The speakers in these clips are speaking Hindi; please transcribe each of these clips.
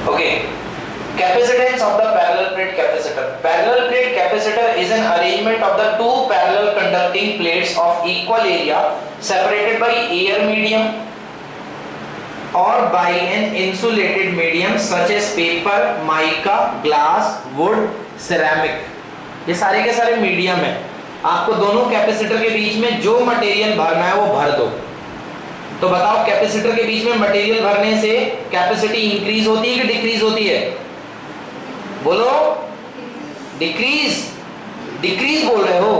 Okay. Capacitance of the parallel plate capacitor. Parallel plate capacitor is an arrangement of the two parallel conducting plates of equal area separated by air medium or by an insulated medium such as paper, mica, glass, wood, ceramic. ये सारे के सारे मीडियम है। आपको दोनों कैपेसिटर के बीच में जो मटेरियल भरना है वो भर दो। तो बताओ कैपेसिटर के बीच में मटेरियल भरने से कैपेसिटी इंक्रीज होती है कि डिक्रीज होती है? बोलो। डिक्रीज। डिक्रीज बोल रहे हो।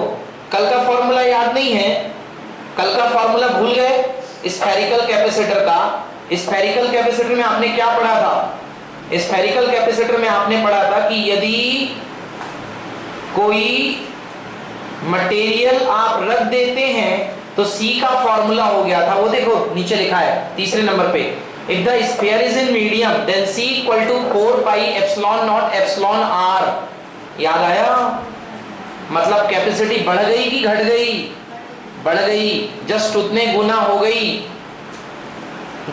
कल का फॉर्मूला याद नहीं है? कल का फॉर्मूला भूल गए? स्फेरिकल कैपेसिटर का। स्फेरिकल कैपेसिटर में आपने क्या पढ़ा था? स्फेरिकल कैपेसिटर में आपने पढ़ा था कि यदि कोई मटेरियल आप रख देते हैं तो C का फॉर्मूला हो गया था, वो देखो नीचे लिखा है तीसरे नंबर पे, if the sphere is in medium then C equal to 4 pi epsilon naught epsilon r। याद आया? मतलब कैपेसिटी बढ़ गई कि घट गई? बढ़ गई, जस्ट उतने गुना हो गई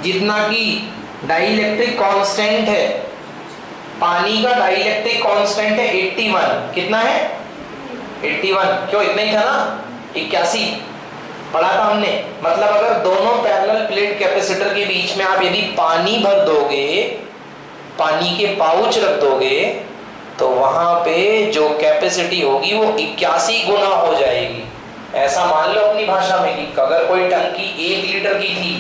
जितना कि डाइलेक्ट्रिक कांस्टेंट है। पानी का डाइलेक्ट्रिक कांस्टेंट है 81। कितना है? 81। क्यों? इतना ही था ना, 81 पढ़ा था हमने। मतलब अगर दोनों पैरेलल प्लेट कैपेसिटर के बीच में आप यदि पानी भर दोगे, पानी के पाउच रख दोगे, तो वहां पे जो कैपेसिटी होगी वो 81 गुना हो जाएगी। ऐसा मान लो अपनी भाषा में कि अगर कोई टंकी 1 लीटर की थी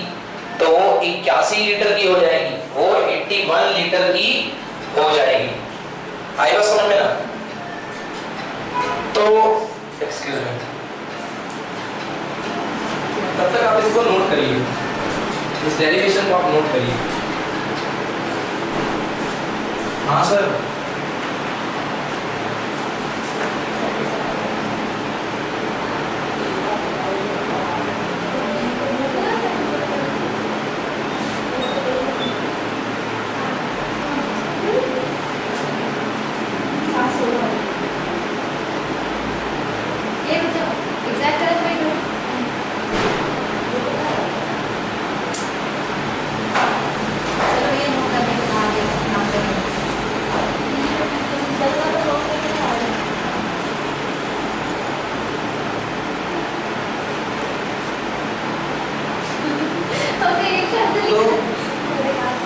तो वो 81 लीटर की हो जाएगी, वो 81 लीटर की हो जाएगी। आई बात समझ में ना? तो एक्सक्यूज मी, तब तक आप इसको नोट करिए, इस डेरिवेशन को आप नोट करिए। हाँ सर।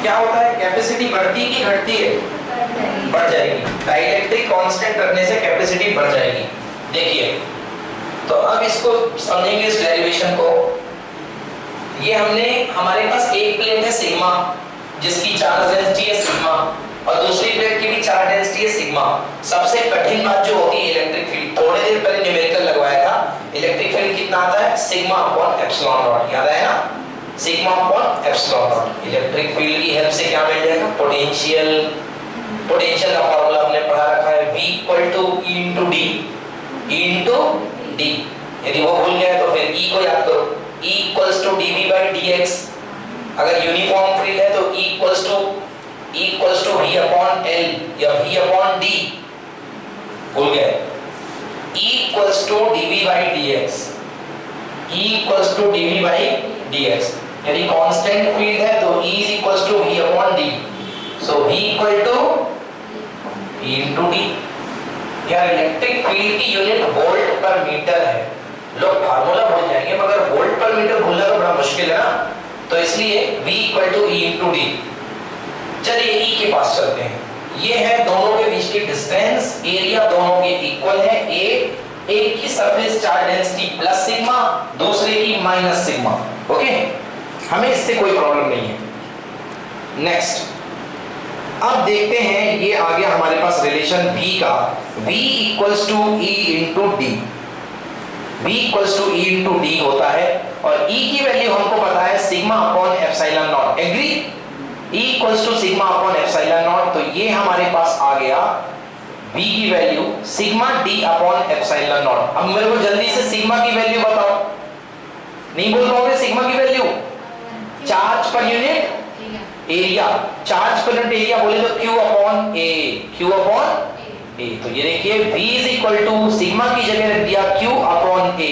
क्या होता है? कैपेसिटी बढ़ती की घटती है? बढ़ जाएगी। डाइलेक्ट्रिक कांस्टेंट रखने से कैपेसिटी बढ़ जाएगी। देखिए, तो अब इसको समझेंगे इस डेरिवेशन को। ये हमने, हमारे पास एक प्लेट है सिग्मा जिसकी चार्ज डेंसिटी है सिग्मा, और दूसरी प्लेट की भी चार्ज डेंसिटी है सिग्मा। सबसे कठिन बात जो होती है इलेक्ट्रिक फील्ड, थोड़ी देर पहले न्यूमेरिकल लगवाया था। इलेक्ट्रिक फील्ड कितना आता है? Sigma upon epsilon not. याद है ना? Sigma upon epsilon not. Electric field की हेल्प से क्या मिल जाएगा? पोटेंशियल। पोटेंशियल का फॉर्मूला हमने पढ़ा रखा है, V equal to E into D, E into D. यदि वो भूल गए तो फिर E को याद करो, E equals to dV by dx। अगर यूनिफॉर्म फील्ड है तो E equals to V upon L या V अपॉन D। भूल गए? E equals to dV by dx, E equals to dV by dx। यदि कांस्टेंट फील्ड है तो E is equals to V upon D, so V equal to E into D। यार इलेक्ट्रिक फील्ड की यूनिट वोल्ट पर मीटर है। लोग फार्मूला भूल जाएंगे मगर वोल्ट पर मीटर भूलना तो बड़ा मुश्किल है ना, तो इसलिए V equal to E into D। चलिए E के पास चलते हैं। ये है दोनों के बीच की डिस्टेंस, एरिया दोनों के इक्वल है। एक की surface charge density plus sigma, दूसरे की माइनस सिग्मा। ओके, हमें इससे कोई प्रॉब्लम नहीं है। नेक्स्ट, अब देखते हैं, ये आ गया हमारे पास रिलेशन V का। V equals to E into D. V equals to E into D होता है, और E की वैल्यू हमको पता है sigma upon epsilon naught. Agree? E equals to sigma upon epsilon naught. तो ये हमारे पास आ गया V की value sigma D upon epsilon naught. अब मेरे को जल्दी से सिग्मा की वैल्यू बताओ। नहीं बोल पाओगे सिग्मा की value? Charge per unit area. Charge per unit area बोले तो Q upon A, Q upon A। तो ये देखिए V is equal to sigma की जगह रख दिया Q अपॉन A,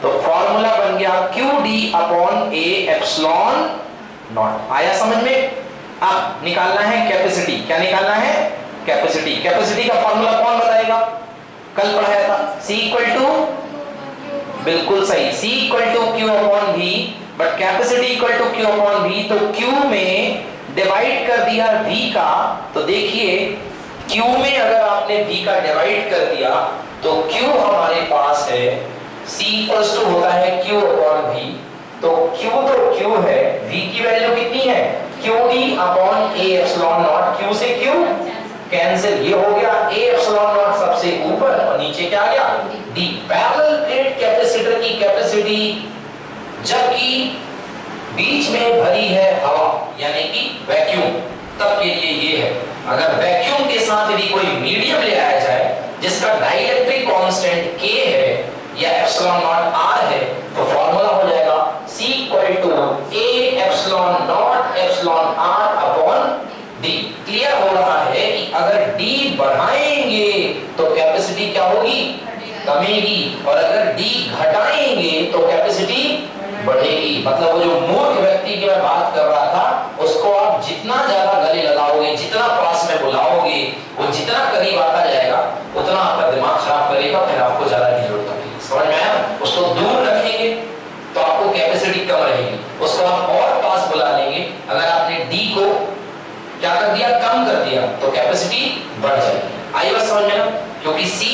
तो फॉर्मूला बन गया QD upon A epsilon naught. आया समझ में? अब निकालना है कैपेसिटी। क्या निकालना है? कैपेसिटी। कैपेसिटी का फॉर्मूला कौन बताएगा? कल पढ़ाया था, C इक्वल टू, बिल्कुल सही, C equal to Q upon V, but capacity equal to Q upon V। तो Q में डिवाइड कर दिया V का, तो देखिए Q में अगर आपने V का डिवाइड कर दिया तो Q हमारे पास है C इक्वल टू होता है Q अपॉन V। तो Q तो Q है, V की वैल्यू कितनी है? QD upon A epsilon not. Q से Q कैंसिल, ये हो गया A एप्सिलॉन नॉट सबसे ऊपर और नीचे क्या आ गया? D। पैरेलल प्लेट कैपेसिटर की कैपेसिटी जबकि बीच में भरी है हवा यानी कि वैक्यूम, तब के लिए ये है। अगर वैक्यूम के साथ यदि कोई मीडियम ले आया जाए जिसका डाइलेक्ट्रिक कांस्टेंट K है या एप्सिलॉन नॉट R है, तो फार्मूला हो जाएगा C equal to A epsilon naught epsilon R upon D। Clear हो रहा है कि अगर D बढ़ाएंगे तो कैपेसिटी क्या होगी? कमेगी, और अगर D घटाएंगे तो कैपेसिटी बढ़ेगी। मतलब वो जो मूर्ख व्यक्ति की मैं बात कर रहा था, उसको आप जितना ज्यादा गले लगाओगे, जितना पास में बुलाओगे, वो जितना करीब आता जाएगा उतना आपका दिमाग खराब करेगा, फिर आपको ज्यादा की जरूरत पड़ेगी। समझ में आया? उसको दूर रखेंगे तो आपको कैपेसिटी कम रहेगी, उसको आप और पास बुला लेंगे, अगर आपने D को क्या कर दिया? कम कर दिया, तो कैपेसिटी बढ़ जाएगी। आई बात समझ में ना? क्योंकि C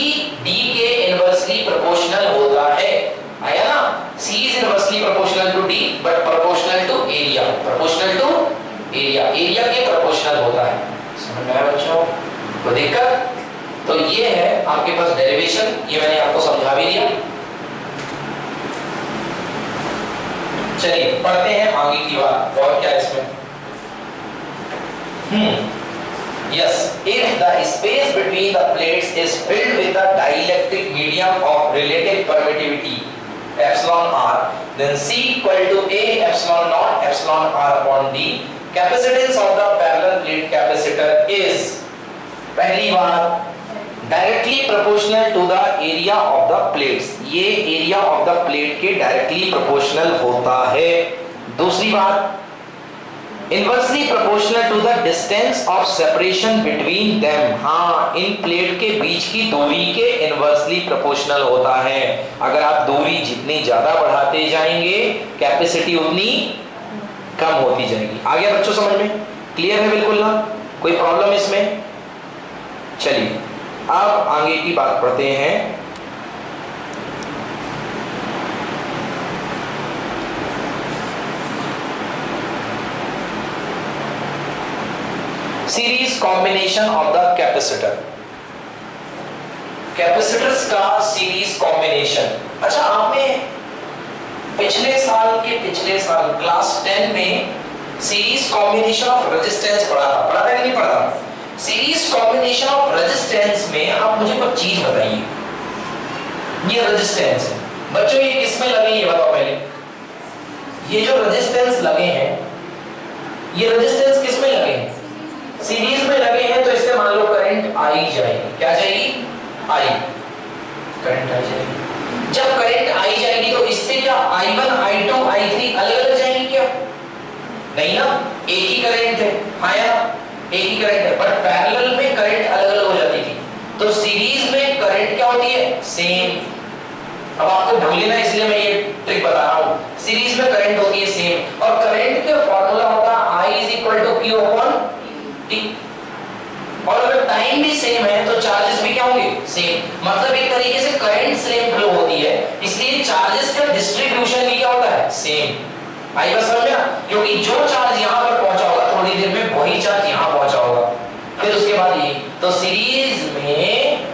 D के इनवर्सली प्रोपोर्शनल होता है। आया ना? C is inversely proportional to D but proportional to area, proportional to area, area के proportional होता है। समझ में आया बच्चों? कोई दिक्कत? तो ये है आपके पास डेरिवेशन, ये मैंने आपको समझा भी दिया। चलिए पढ़ते हैं आगे की बात, और क्या इसमें? Yes, if the space between the plates is filled with a dielectric medium of relative permittivity epsilon r, then C equal to A epsilon naught epsilon r upon D. Capacitance of the parallel plate capacitor is, पहली बात, directly proportional to the area of the plates। ये area of the plate के directly proportional होता है। दूसरी बात, inversely proportional to the distance of separation between them. हाँ, इन प्लेट के बीच की दूरी के इनवर्सली प्रोपोर्शनल होता है। अगर आप दूरी जितनी ज्यादा बढ़ाते जाएंगे कैपेसिटी उतनी कम होती जाएगी। आ गया बच्चों समझ में? क्लियर है बिल्कुल ना? कोई प्रॉब्लम इसमें? चलिए अब आगे की बात पढ़ते हैं। Series combination of the capacitor. Capacitors का सीरीज कॉम्बिनेशन। अच्छा, आपने पिछले साल क्लास 10 में सीरीज कॉम्बिनेशन ऑफ रेजिस्टेंस पढ़ा था कि नहीं पढ़ा? सीरीज कॉम्बिनेशन ऑफ रेजिस्टेंस में आप मुझे कुछ चीज बताइए। ये रेजिस्टेंस है बच्चों, ये किसमें लगे ये बताओ पहले। ये जो रेजिस्टेंस लगे हैं, ये रेजिस्टेंस किसमें लगे हैं? सीरीज में लगे हैं, तो इससे मान लो करंट आई जाएगी। क्या जाएगी? आई, करंट आई जाएगी। जब करंट आई जाएगी तो इससे क्या I1, I2, I3 अलग अलग जाएंगी क्या? नहीं ना, एक ही करंट है। हाँ या एक ही करंट है, बट पैरेलल में करंट अलग अलग हो जाती थी। तो सीरीज में करंट क्या होती है? सेम। अब आपको भूले ना, इसलिए मैं ये ट्रिक बता रहा हूँ। सीरीज में करंट होती है सेम, और करंट का फॉर्मूला होता है I is equal to Q upon T। और अगर टाइम भी सेम है तो चार्जेस भी क्या होंगे? सेम। मतलब एक तरीके से करंट सेम फ्लो होती है, इसलिए चार्जेस का डिस्ट्रीब्यूशन भी क्या होता है? सेम। आई बात समझ में ना? क्योंकि जो चार्ज यहाँ पर पहुंचा होगा थोड़ी देर में वही चार्ज यहाँ पहुंचा होगा, फिर उसके बाद ये। तो सीरीज में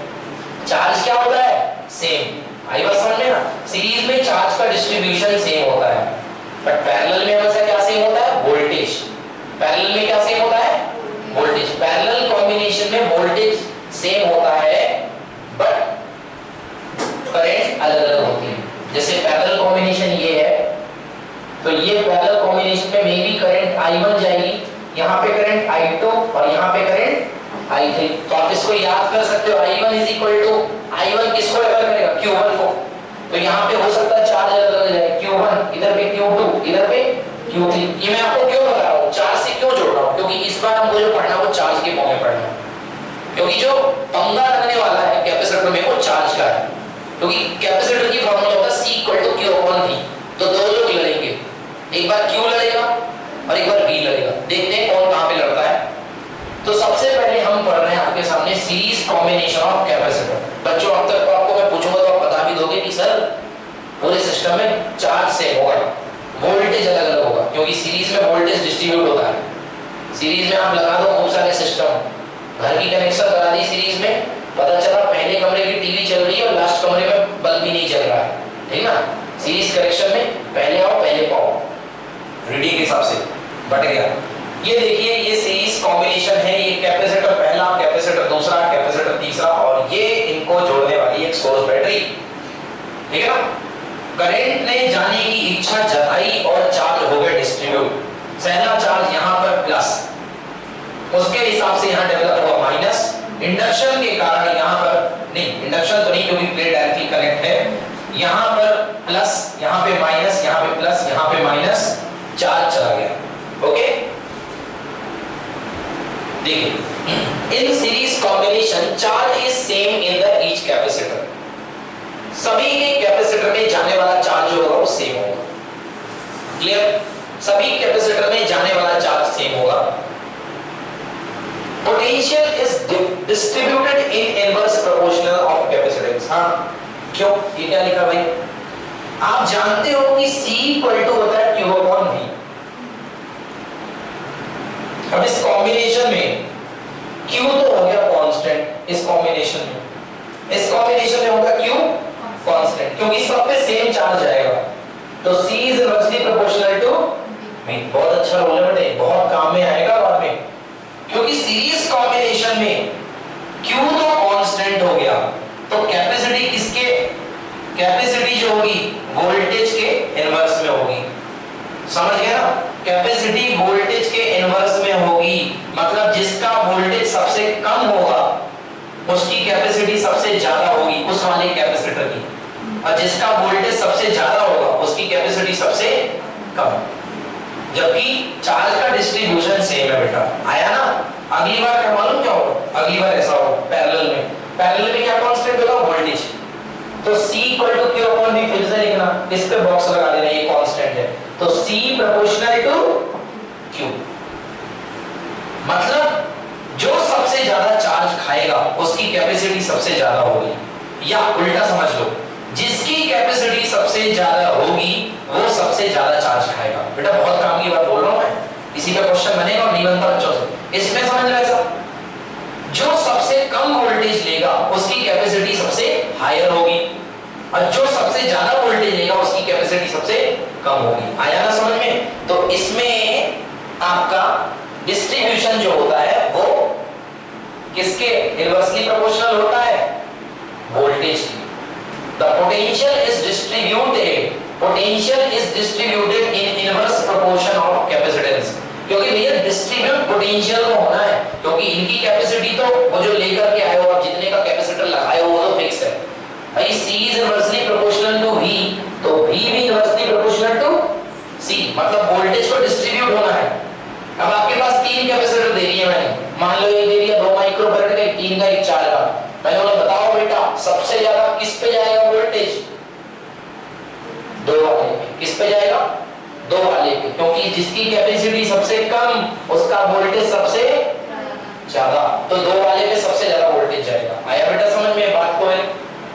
चार्ज क्या होता है? सेम। आई बात समझ में ना? सीरीज में चार्ज का डिस्ट्रीब्यूशन सेम होता है, बट पैरेलल में हमेशा क्या सेम होता है? वोल्टेज। पैरेलल में क्या सेम होता है? वोल्टेज। पैरेलल कॉम्बिनेशन में वोल्टेज सेम होता है बट करंट अलग अलग होती है। जैसे पैरेलल कॉम्बिनेशन ये है, तो ये पैरेलल कॉम्बिनेशन में मेरी करंट I1 जाएगी, यहाँ पे करंट I2 और यहाँ पे करंट I3। तो आप इसको याद कर सकते हो, I1 is equal to, I1 किसको रेफर करेगा? Q1 को। तो यहाँ पे हो सकता है चार्ज अलग अलग जाए, Q1 इधर पे Q2 इधर पे Q3। ये मैं आपको क्यों बता रहा हूँ, चार्ज से क्यों जोड़ रहा हूँ? क्योंकि आपको जो पढ़ना वो चार्ज के फॉर्म में पढ़ना है, क्योंकि जो पंगा लगने वाला है कैपेसिटर में वो चार्ज का है, क्योंकि कैपेसिटर की फॉर्मूला होता है C = Q/V। तो दो लोग लड़ेंगे, एक बार Q लड़ेगा और एक बार V लड़ेगा, देखते हैं कौन कहां पे लड़ता है। तो सबसे पहले हम पढ़ रहे हैं आपके सामने सीरीज कॉम्बिनेशन ऑफ कैपेसिटर। बच्चों अब तक तो आपको मैं पूछूंगा तो आप बता भी दोगे कि सर पूरे सिस्टम में चार्ज से होगा, वोल्टेज अलग अलग होगा, क्योंकि सीरीज में वोल्टेज डिस्ट्रीब्यूट होता है। सीरीज में आप लगा दो खूब सारे सिस्टम, घर की कनेक्शन करा दी सीरीज में, पता चला पहले कमरे की टीवी चल रही है और लास्ट कमरे में बल्ब भी नहीं चल रहा है, ठीक ना। सीरीज कनेक्शन में पहले आओ पहले पाओ, रीडिंग के हिसाब से बट गया। ये देखिए ये सीरीज कॉम्बिनेशन है, ये कैपेसिटर पहला, कैपेसिटर दूसरा, कैपेसिटर तीसरा, और ये इनको जोड़ने वाली एक सोर्स बैटरी, ठीक है ना। करंट ने जाने की इच्छा जताई और चार्ज हो गया डिस्ट्रीब्यूट। पहला चार्ज यहां पर प्लस, उसके हिसाब से यहां डेवलप हुआ माइनस, इंडक्शन के कारण यहां पर नहीं, इंडक्शन तो नहीं क्योंकि प्लेट डायरेक्टली कनेक्ट है, यहां पर प्लस, यहां पे माइनस, यहां पे प्लस, यहां पे माइनस, चार्ज चला गया। ओके, देखिए in series combination charge is same in the each capacitor. सभी के कैपेसिटर में जाने वाला चार्ज जो होगा वो सेम होगा। क्लियर, सभी कैपेसिटर में जाने वाला चार्ज सेम होगा। Potential is distributed in inverse proportional of capacitance. हां क्यों, ये क्या लिखा भाई, आप जानते हो कि C = होता है Q/V। अब इस कॉम्बिनेशन में Q तो हो गया कांस्टेंट, इस कॉम्बिनेशन में होगा Q कांस्टेंट, क्योंकि सब पे सेम चार्ज आएगा। तो C is inversely proportional to V। बहुत अच्छा रोल है बेटे, बहुत काम में आएगा बाद में, क्योंकि सीरीज कॉम्बिनेशन में Q तो कांस्टेंट हो गया, तो कैपेसिटी किसके, कैपेसिटी जो होगी वोल्टेज के इनवर्स में होगी। समझ गए ना, कैपेसिटी वोल्टेज के इनवर्स में होगी, मतलब जिसका वोल्टेज सबसे कम होगा उसकी कैपेसिटी सबसे ज्यादा होगी उस वाले कैपेसिटर की, और जिसका वोल्टेज सबसे ज्यादा होगा उसकी कैपेसिटी सबसे कम। जबकि चार्ज का डिस्ट्रीब्यूशन सेम है बेटा, आया ना। अगली बार क्या मालूम क्या होगा, अगली बार ऐसा होगा पैरेलल में क्या कांस्टेंट होगा, वोल्टेज। तो C = Q/V फिर से लिखना, इस पे बॉक्स लगा देना, ये कांस्टेंट है, तो C प्रोपोर्शनल टू Q। मतलब जो सबसे ज्यादा चार्ज खाएगा उसकी कैपेसिटी सबसे ज्यादा होगी, या उल्टा समझ लो, जिसकी कैपेसिटी सबसे ज्यादा होगी वो सबसे ज्यादा चार्ज खाएगा। बेटा बहुत काम की बात बोल रहा हूं मैं, इसी का क्वेश्चन बनेगा और नहीं बनता बच्चों से, इसमें समझ लो ऐसा, जो सबसे कम वोल्टेज लेगा उसकी कैपेसिटी सबसे हायर होगी, और जो सबसे ज्यादा वोल्टेज लेगा उसकी कैपेसिटी सबसे कम होगी। आया ना समझ में। तो इसमें आपका डिस्ट्रीब्यूशन जो होता है वो किसके इनवर्सली प्रोपोर्शनल होता है, वोल्टेज की। The potential is distributed in inverse proportion of capacitance, क्योंकि भैया डिस्ट्रीब्यूट पोटेंशियल को होना है, क्योंकि इनकी कैपेसिटी तो वो जो लेकर के आए हो आप, जितने का कैपेसिटर लगाए हो वो तो फिक्स है भाई। C is inversely proportional to V, तो V भी इनवर्सली प्रोपोर्शनल टू C, मतलब वोल्टेज को डिस्ट्रीब्यूट होना है। अब आपके पास 3 कैपेसिटर दे दिए मैंने, मान लो एक दे दिया 2 माइक्रोफैरड का, 3 का, 1 4 का। मैंने बोला बताओ बेटा सबसे ज्यादा किस पे जाएगा वोल्टेज, 2 वाले पे। किस पे जाएगा, 2 वाले पे, क्योंकि जिसकी कैपेसिटी सबसे कम उसका वोल्टेज सबसे ज्यादा, तो 2 वाले पे सबसे ज्यादा वोल्टेज जाएगा। आया बेटा समझ में बात को है,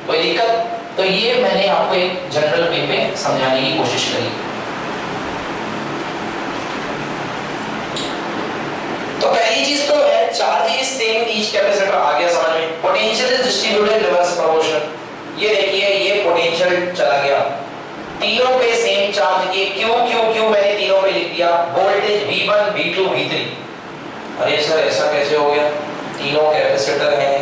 कोई दिक्कत। तो ये मैंने आपको एक जनरल वे में समझाने की कोशिश करी। तो पहली चीज तो है charge is same each capacitor, आ गया समझ में। Potential is distributed reverse proportional, ये देखिए ये पोटेंशियल चला गया, तीनों पे सेम चार्ज के Q Q Q मैंने तीनों पे लिख दिया, वोल्टेज V1 V2 V3। अरे सर ऐसा कैसे हो गया, तीनों कैपेसिटर हैं,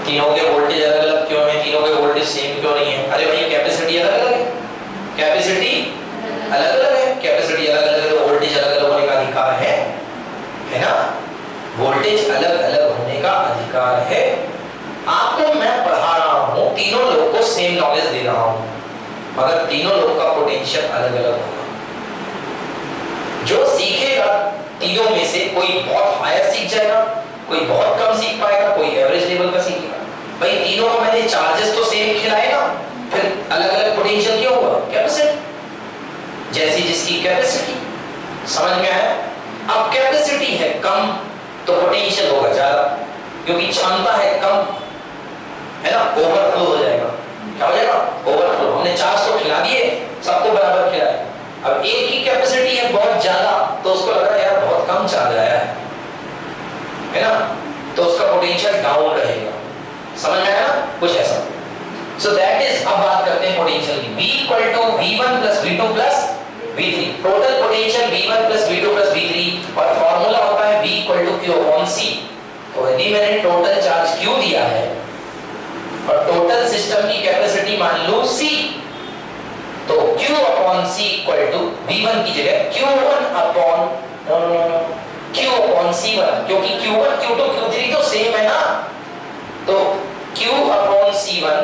तीनों के वोल्टेज अलग अलग क्यों है, तीनों के वोल्टेज सेम क्यों नहीं है। अरे भाई कैपेसिटी अलग अलग है, कैपेसिटी अलग अलग है, कैपेसिटी अलग अलग है तो वोल्टेज अलग अलग होने का अधिकार है ना, वोल्टेज अलग अलग होने का अधिकार है। आपको मैं पढ़ा रहा हूं, तीनों लोग को सेम नॉलेज दे रहा हूं, मगर तीनों लोग का पोटेंशियल अलग अलग होगा। जो सीखेगा तीनों में से कोई बहुत हायर सीख जाएगा, कोई बहुत कम सीख पाएगा, कोई एवरेज लेवल का सीखेगा। भाई तीनों को मैंने चार्जेस तो सेम खिलाए ना, फिर अलग अलग पोटेंशियल क्या होगा? कैपेसिटी, जैसी जिसकी कैपेसिटी। समझ में आया? अब कैपेसिटी है कम तो पोटेंशियल होगा ज्यादा, क्योंकि क्षमता है कम, है ना, ओवरफ्लो हो जाएगा। क्या हो जाएगा? ओवरफ्लो। हमने चार्ज तो खिला दिए, सबको बराबर खिलाए, अब एक ही कैपेसिटी है बहुत ज्यादा, तो उसको लगा यार बहुत कम चार्ज आया है ना, तो उसका पोटेंशियल डाउन रहेगा। समझ में आया? कुछ ऐसा। सो दैट इज, अब बात करते हैं पोटेंशियल की। V equal to V1 plus V2 plus V3, total potential V1 plus V2 plus V3, और फॉर्मूला होता है V equal to Q upon C। तो यदि मैंने टोटल चार्ज Q दिया है और टोटल सिस्टम की कैपेसिटी मान लो C, तो Q upon C equal to V1 की जगह Q1 upon Q upon C1, क्योंकि Q1 Q2 Q3 तो सेम है ना, तो Q upon C1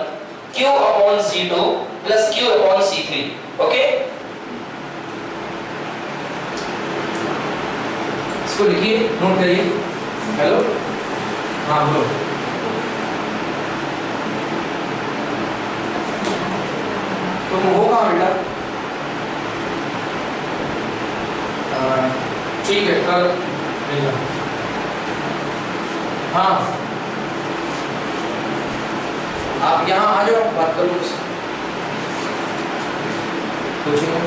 Q upon C2 plus Q upon C3। Okay, इसको लिखिए, नोट करिए। हेलो, हाँ बोलो। तुम हो कहाँ बेटा? ठीक है, कल मिलना। हाँ, आप यहाँ आ जाओ, बात करो उससे, पूछेंगे।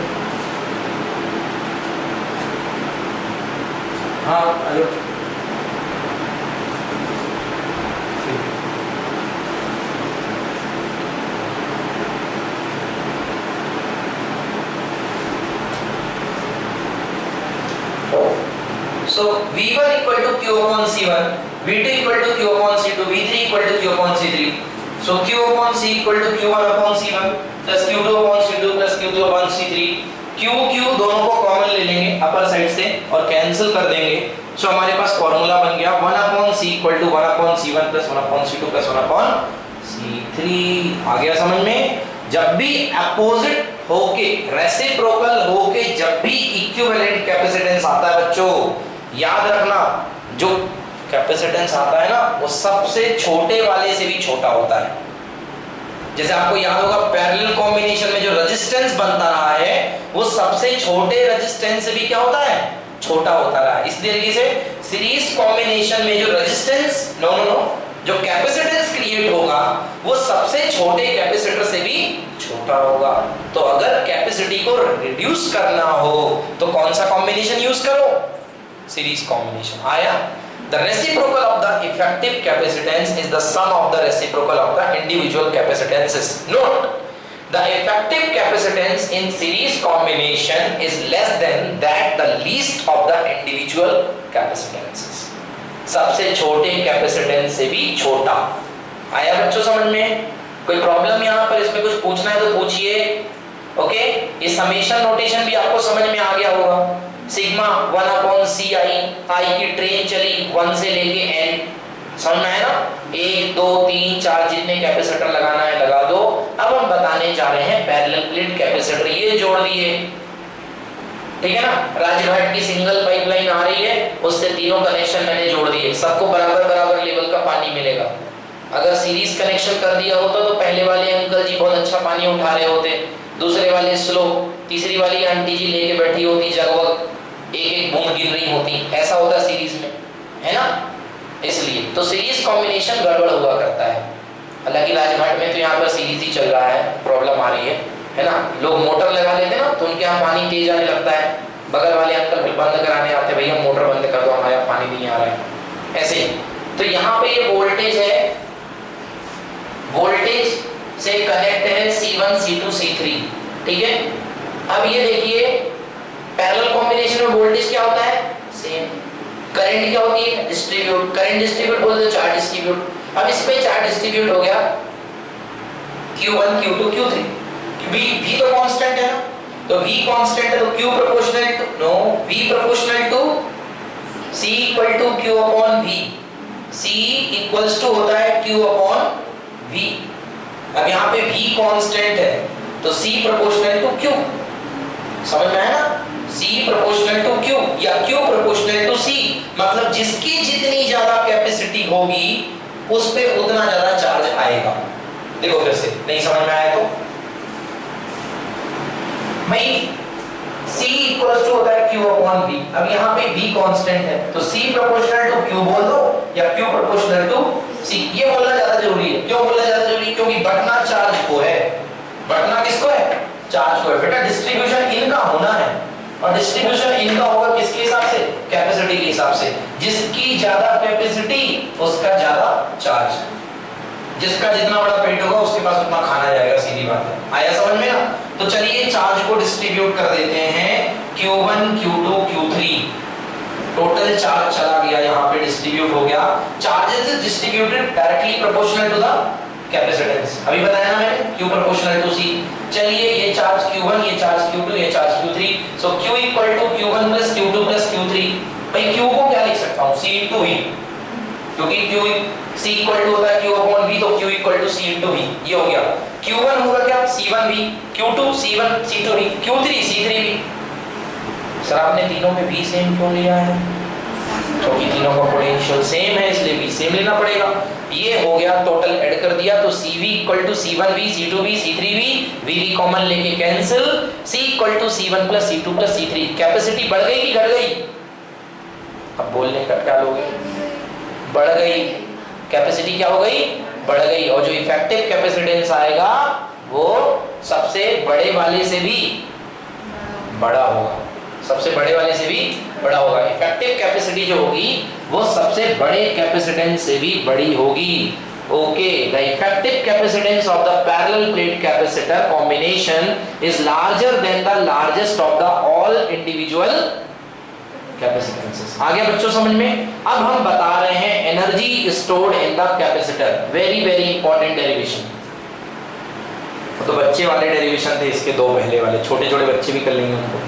हाँ आ जाओ। So V1 equal to Q upon C1, V2 equal to Q upon C2, V3 equal to Q upon C3. So Q upon C equal to Q1 upon C1 plus Q2 upon C2 plus Q2 upon C3. Q दोनों को कॉमन ले लेंगे अपर साइड से और कैंसिल कर देंगे। सो हमारे पास फॉर्मूला बन गया 1 upon C equal to 1 upon C1 plus 1 upon C2 plus 1 upon C3। आ गया समझ में? जब भी अपोजिट होके, रेसिप्रोकल होके जब भी इक्विवेलेंट कैपेसिटेंस आता है बच्चों, याद रखना, जो कैपेसिटेंस आता है ना वो सबसे छोटे वाले से भी छोटा होता है। जैसे आपको याद होगा पैरेलल कॉम्बिनेशन में जो रेजिस्टेंस बनता रहा है वो सबसे छोटे रेजिस्टेंस से भी क्या होता है? छोटा होता रहा है। इस तरीके से सीरीज कॉम्बिनेशन में जो रेजिस्टेंस जो कैपेसिटेंस क्रिएट होगा वो सबसे छोटे कैपेसिटर से भी छोटा होगा। तो अगर कैपेसिटी को रिड्यूस करना हो तो कौन सा कॉम्बिनेशन यूज करो? Series combination. आया? The reciprocal of the effective capacitance is the sum of the reciprocal of the individual capacitances. Note, the effective capacitance in series combination is less than that the least of the individual capacitances. सबसे छोटे कैपेसिटेंस से भी छोटा। आया बच्चों समझ में? कोई प्रॉब्लम यहाँ पर? इसमें कुछ पूछना है तो पूछिए। ओके, ये समेशन नोटेशन भी आपको समझ में आ गया होगा। सिग्मा 1 अपॉन सी आई की ट्रेन चली 1 से लेके n, समझ में आया ना? 1 2 3 4 जितने कैपेसिटर लगाना है लगा दो। अब हम बताने जा रहे हैं पैरेलल प्लेट कैपेसिटर, ये जोड़ दिए, ठीक है ना? राजघाट की सिंगल पाइपलाइन आ रही है, उससे तीनों कनेक्शन मैंने जोड़ दिए, सबको बराबर बराबर लेवल का पानी मिलेगा। अगर सीरीज कनेक्शन कर दिया होता तो पहले वाले अंकल जी बहुत अच्छा पानी उठा रहे होते, दूसरे वाले स्लो, तीसरी वाली आंटी जी लेके बैठी होती जगवग, एक एक बूंद गिर रही होती। ऐसा होता सीरीज में, है ना? इसलिए तो सीरीज कॉम्बिनेशन गड़बड़ हुआ करता है। हालांकि राजघाट में तो यहाँ पर सीरीज ही चल रहा है, प्रॉब्लम आ रही है ना? लोग मोटर लगा लेते हैं ना तो उनके यहाँ पानी तेज आने लगता है, बगल वाले अंकल फिर बंद कराने आते हैं, भैया मोटर बंद कर दो हमारे यहाँ पानी नहीं आ रहा है। ऐसे ही तो यहाँ पे ये वोल्टेज है, वोल्टेज से कनेक्ट है C1 C2 C3, ठीक है? अब ये देखिए पैरेलल कॉम्बिनेशन में वोल्टेज क्या होता है? सेम। करंट क्या होती है? डिस्ट्रीब्यूट। करंट डिस्ट्रीब्यूट बोलते हैं चार्ज डिस्ट्रीब्यूट। अब इस पे चार्ज डिस्ट्रीब्यूट हो गया Q1 Q2 Q3, V तो कांस्टेंट है ना, तो V कांस्टेंट है तो Q proportional to V proportional to C equal to Q upon V। C equals to होता है Q अपॉन V। अब यहाँ पे V कांस्टेंट है तो C प्रोपोर्शनल टू Q। समझ में आया ना? C प्रोपोर्शनल टू Q या Q प्रोपोर्शनल टू C, मतलब जिसकी जितनी ज्यादा कैपेसिटी होगी उस पे उतना ज्यादा चार्ज आएगा। देखो फिर से, नहीं समझ में आया तो भाई C इक्वल्स टू होता है Q अपॉन V। अब यहाँ पे V कांस्टेंट है तो C प्रोपोर्शनल टू Q बोल दो या Q प्रोपोर्शनल टू C। ये बोलना ज्यादा जरूरी है। क्यों बोलना ज्यादा जरूरी है? क्योंकि बटना चार्ज को है। बटना किसको है? चार्ज को है। बेटा डिस्ट्रीब्यूशन इनका होना है और डिस्ट्रीब्यूशन इनका होगा किसके हिसाब से? कैपेसिटी के हिसाब से। जिसकी ज्यादा कैपेसिटी उसका ज्यादा चार्ज, जिसका जितना बड़ा पेट होगा उसके पास उतना खाना जाएगा, सीधी बात है। आया समझ में ना? तो चलिए चार्ज को डिस्ट्रीब्यूट कर देते हैं Q1 Q2 Q3। Total charge चला गया यहाँ पे, डिस्ट्रीब्यूट हो गया। Charges is distributed directly proportional to the capacitance. अभी बताया ना मैंने, Q प्रोपोर्शनल टू C। चलिए ये चार्ज Q1, ये चार्ज Q2, ये charge Q3। So Q equal to Q1 plus Q2 plus Q3। भाई Q को क्या लिख सकता हूँ? C इंटू V, क्योंकि C इक्वल टू होता है Q अपॉन V, तो Q equal to C into V। ये हो गया। Q1 होगा क्या? C1V, Q2 C1 C2V, Q3 C3V। Sir आपने तीनों में V सेम क्यों लिया है? क्योंकि तीनों का पोटेंशियल सेम है इसलिए V सेम लेना पड़ेगा। ये हो गया, टोटल ऐड कर दिया तो CV equal to C1V C2V C3V, VV common लेके cancel. C equal to C1 plus C2 plus C3। Capacity बढ़ गई कि घट गई? अब बोलने का क्या लोगे? बढ़ गई। कैपेसिटी क्या हो गई? बढ़ गई। और जो इफेक्टिव कैपेसिटेंस आएगा वो सबसे बड़े वाले से भी बड़ा होगा, सबसे बड़े वाले से भी बड़ा होगा। इफेक्टिव कैपेसिटी जो होगी वो सबसे बड़े कैपेसिटेंस से भी बड़ी होगी। Okay, the effective capacitance of the parallel plate capacitor combination is larger than the largest of the all individual capacitances. आ गया बच्चों समझ में? अब हम बता रहे हैं energy stored in the capacitor. Very very important derivation. तो बच्चे वाले डेरिवेशन थे इसके, दो पहले वाले, छोटे छोटे बच्चे भी कर लेंगे उनको,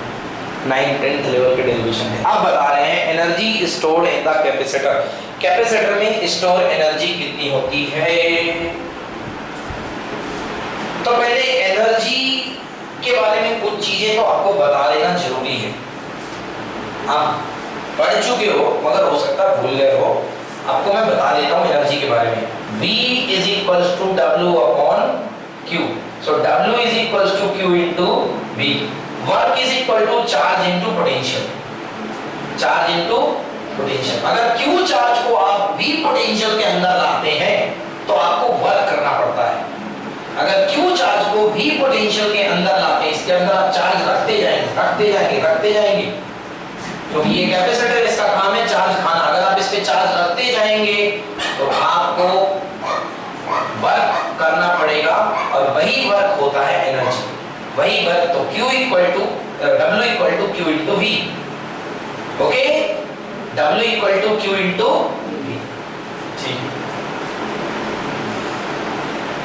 9th 10th लेवल के डेरिवेशन है। अब बता रहे हैं energy stored in the capacitor. Capacitor में स्टोर एनर्जी कितनी होती है? तो पहले एनर्जी के बारे में कुछ चीजें तो आपको बता देना जरूरी है। आप पढ़ चुके हो मगर हो सकता है भूल गए हो, आपको मैं बता देता हूँ एनर्जी के बारे में। V is equals to W upon Q. So W is equals to Q into V. Work is equal to charge into potential. Charge into potential. अगर Q चार्ज को आप V पोटेंशियल के अंदर लाते हैं तो आपको वर्क करना पड़ता है। अगर Q चार्ज को V पोटेंशियल के अंदर लाते हैं, इसके अंदर आप चार्ज रखते जाएंगे रखते जाएंगे रखते जाएंगे, तो ये कैपेसिटर इसका काम है चार्ज खाना। अगर आप इस पे चार्ज रखते जाएंगे तो आपको वर्क करना पड़ेगा और वही वर्क होता है एनर्जी, वही वर्क। तो Q equal to W equal to Q into V। Okay, W equal to Q into V। ठीक,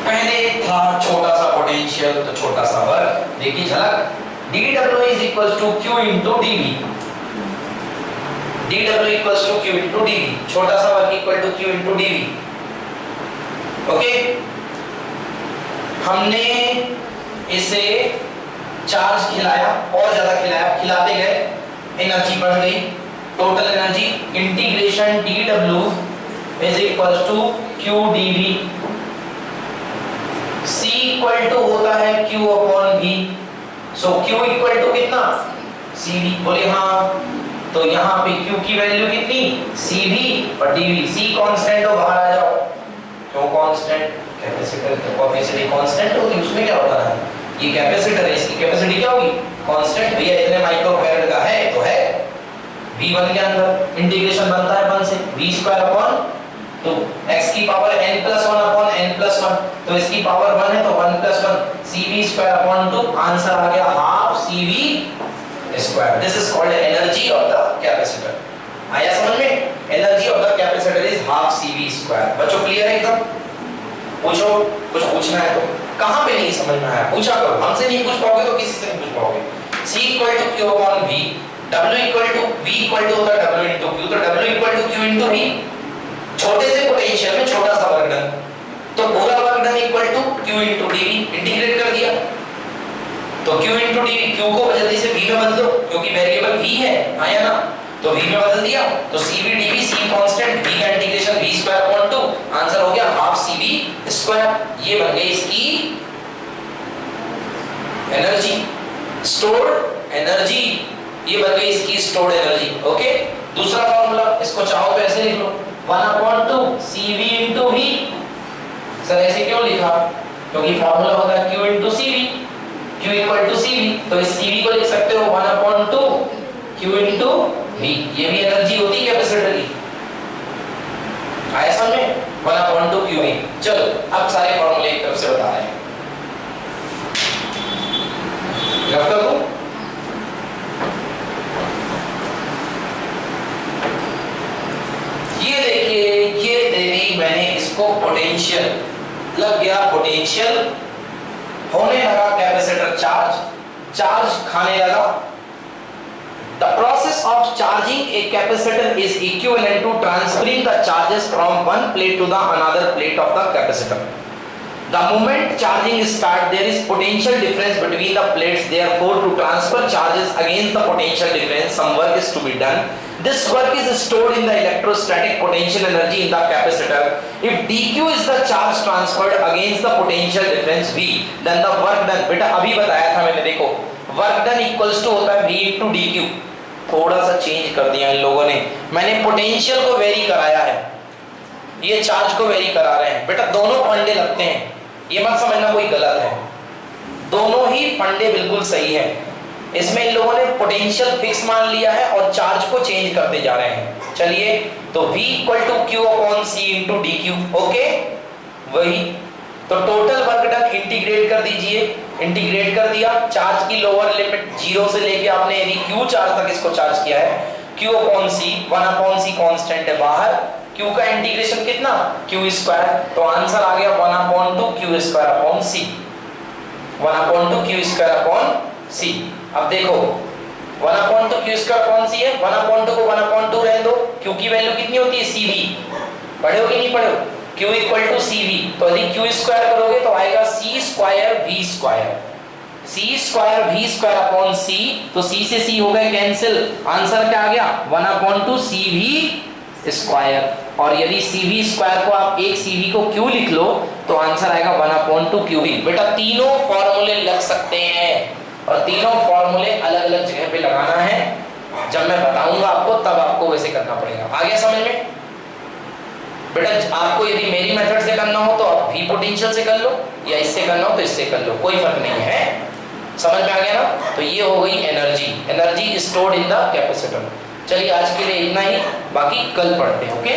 पहले था छोटा सा पोटेंशियल तो छोटा सा वर्क। देखिए झलक, dW is equal to Q into dV। dW equals to Q into dV, छोटा सा work equal to Q into dV। Okay, हमने इसे चार्ज खिलाया और ज्यादा खिलाया, खिलाते गए, एनर्जी बढ़ गई। Total energy integration dW is equals to Q dV। C equal to होता है Q upon V। So Q equal to कितना? CV। बोले हाँ, तो यहाँ पे Q की वैल्यू कितनी? CV और dV। C कांस्टेंट हो, बाहर आ जाओ। क्यों कांस्टेंट? कैपेसिटर की कैपेसिटी कांस्टेंट होगी, उसमें क्या होता है? ये कैपेसिटर है, इसकी कैपेसिटी क्या होगी? कांस्टेंट। भैया इतने माइक्रोफैरड का है तो है। V1 के अंदर इंटीग्रेशन बनता है 1 से V² अपॉन तो x की पावर n+1 अपॉन n+1, तो इसकी पावर 1 है तो 1+1 CV² अपॉन 2। आंसर आ गया half CV square. This is called energy of the capacitor. आया समझ में? Energy of the capacitor is half CV square. बच्चों क्लियर है एकदम? पूछो, कुछ पूछना है तो। कहाँ पे नहीं समझ में आया पूछा करो, हमसे नहीं पूछ पाओगे तो किसी से नहीं पूछ पाओगे। C equal to Q upon V, W equal to V equal to होता है W इंटू Q, तो W equal to Q into V। छोटे से पोटेंशियल में छोटा सा वर्क डन, तो पूरा work done equal to Q into dV। Integrate कर दिया तो Q इंटू डी, Q को जल्दी से V में बदलो क्योंकि वेरिएबल V है, हाँ या ना, तो V में बदल दिया तो CV dV, C constant, V का integration V square upon 2, answer हो गया हाफ CV स्क्वायर। ये बन गई इसकी एनर्जी, स्टोर्ड एनर्जी, ये बन गई इसकी स्टोर्ड एनर्जी। ओके, दूसरा फॉर्मूला इसको चाहो तो ऐसे लिख लो 1/2 CV into V। सर ऐसे क्यों लिखा? क्योंकि फॉर्मूला होता है Q into CV, Q equal to CV, तो इस CV को लिख सकते हो 1/2 Q into V। ये भी एनर्जी होती है कैपेसिटर की, आया समझ में? 1/2 QV। चलो अब सारे फॉर्मूले एक तरफ से बता रहे हैं, रख दो। ये देखिए, ये दे दी मैंने इसको पोटेंशियल, लग गया पोटेंशियल, होने लगा कैपेसिटर चार्ज खाने लगा। The process of charging a capacitor is equivalent to transferring the charges from one plate to the another plate of the capacitor. The moment charging starts, there is potential difference between the plates. Therefore, to transfer charges against the potential difference, some work is to be done. This work is stored in the electrostatic potential energy in the capacitor. If dq is the charge transferred against the potential difference V, then the work done, बेटा अभी बताया था मैंने, देखो work done equals to होता है V into dq। थोड़ा सा चेंज कर दिया इन लोगों ने, मैंने पोटेंशियल को वेरी कराया है, ये चार्ज को वेरी करा रहे हैं। बेटा दोनों फंडे लगते हैं, ये मत समझना कोई गलत है, दोनों ही फंडे बिल्कुल सही है। इसमें इन लोगों ने पोटेंशियल फिक्स मान लिया है और चार्ज को चेंज करते जा रहे हैं। चलिए, तो V equal to Q upon C into DQ। Okay, वही तो टोटल वर्क डन इंटीग्रेट कर दीजिए, इंटीग्रेट कर दिया, चार्ज की लोअर लिमिट 0 से लेके आपने यदि Q चार्ज तक इसको चार्ज किया है, Q upon C, 1/C constant है बाहर, Q का इंटीग्रेशन कितना, Q स्क्वायर, तो आंसर आ गया 1/2 Q square upon C, 1/2 Q square upon C। अब देखो 1/2 Q स्क्वायर अपॉन C है, 1/2 को 1/2 रहने दो, Q की वैल्यू कितनी होती है CV, पढ़े हो कि नहीं पढ़े हो? Q इक्वल टू CV, तो यदि Q स्क्वायर करोगे तो आएगा C square V square, C square V square upon C, तो C से C हो गए कैंसिल, आंसर क्या आ गया 1/2 CV स्क्वायर। और यदि CV स्क्वायर को आप एक CV को Q लिख लो तो आंसर आएगा 1/2 QV। बेटा तीनों फॉर्मूले लग सकते हैं और तीनों फॉर्मूले अलग अलग जगह पे लगाना है, जब मैं बताऊंगा आपको तब आपको वैसे करना पड़ेगा। आ गया समझ में? बेटा आपको यदि मेरी मेथड से करना हो तो आप V पोटेंशियल से कर लो, या इससे करना हो तो इससे कर लो, कोई फर्क नहीं है। समझ में आ गया ना? तो ये हो गई energy, energy stored in the capacitor. चलिए आज के लिए इतना ही, बाकी कल पढ़ते हैं। ओके।